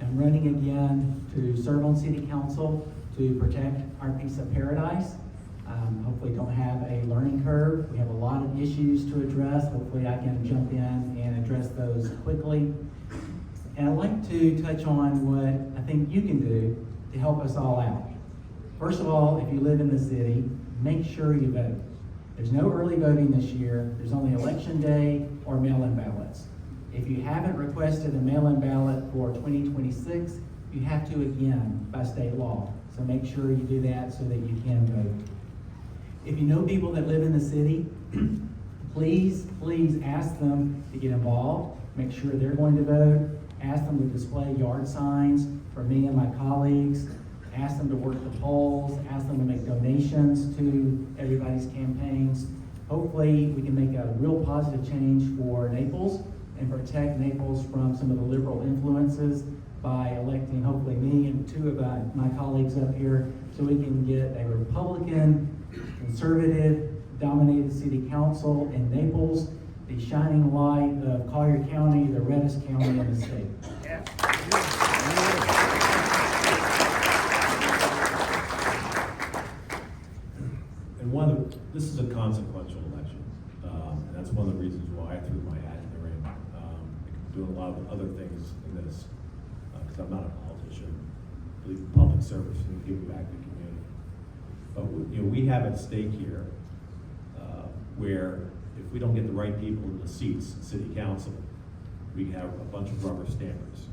I'm running again to serve on city council to protect our piece of paradise. Hopefully don't have a learning curve. We have a lot of issues to address. Hopefully I can jump in and address those quickly. And I'd like to touch on what I think you can do to help us all out. First of all, if you live in the city, make sure you vote. There's no early voting this year. There's only election day or mail-in ballots. If you haven't requested a mail-in ballot for 2026, you have to again by state law. So make sure you do that so that you can vote. If you know people that live in the city, please ask them to get involved. Make sure they're going to vote. Ask them to display yard signs for me and my colleagues. Ask them to work the polls. Ask them to make donations to everybody's campaigns. Hopefully, we can make a real positive change for Naples and protect Naples from some of the liberal influences by electing, hopefully, me and 2 of my colleagues up here so we can get a Republican, conservative, dominated city council in Naples, the shining light of Collier County, the reddest county in the state. And this is a consequential election, and that's one of the reasons why I threw my hat in the ring. I'm doing a lot of other things in this, because I'm not a politician. I believe in public service and giving back to the community. But we have at stake here where if we don't get the right people in the seats in city council, we have a bunch of rubber stampers.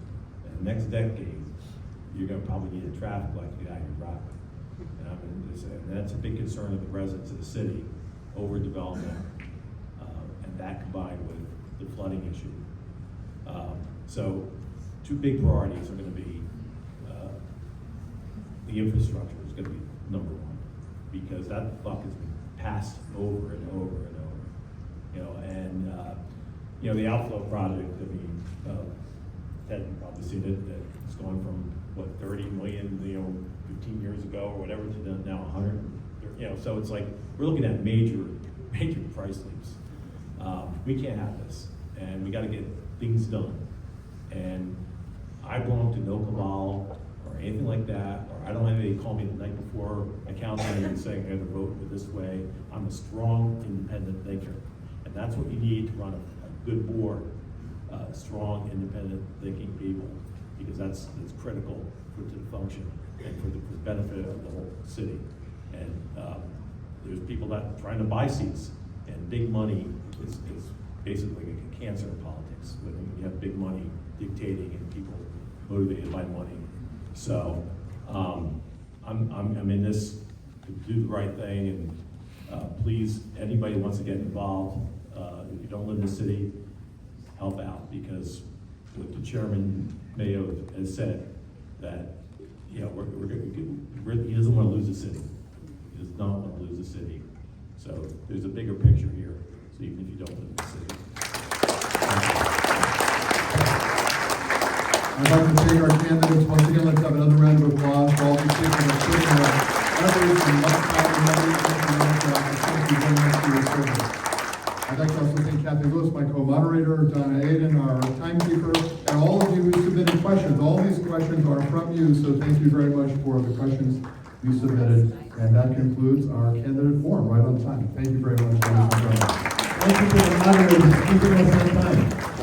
In the next decade, you're going to probably need a traffic light to get out of your driveway. And that's a big concern of the residents of the city, overdevelopment, and that combined with the flooding issue. So 2 big priorities are going to be the infrastructure is going to be number 1, because that buck has been passed over and over and over. And the outflow project, Ted, you've probably seen it, it's going from, 30 million, 15 years ago or whatever, to now 100, so it's like, we're looking at major price leaps. We can't have this, and we gotta get things done. And I belong to no cabal or anything like that, or I don't have anybody call me the night before a council meeting saying I have to vote this way. I'm a strong, independent thinker, and that's what you need to run a good board, strong, independent thinking people, because that's critical for it to function and for the benefit of the whole city. And there's people that are trying to buy seats, and big money is basically a cancer in politics when you have big money dictating and people motivated by money. So I'm in this to do the right thing, and please, anybody who wants to get involved, if you don't live in the city, help out, because what the chairman Mayo has said, that, you know, he doesn't want to lose the city. He does not want to lose the city. So there's a bigger picture here, so even if you don't live in the city. I'd like to thank our candidates. Once again, let's have another round of applause for all these people that put in their efforts and much time and money into thank you very much for your service. I'd like to also thank Kathy Lewis, my co-moderator, Donna Aiden, our timekeeper, and all of you who submitted questions. All these questions are from you, so thank you very much for the questions you submitted. And that concludes our candidate forum right on time. Thank you very much, ladies and gentlemen. Thank you to the moderators for keeping us on time.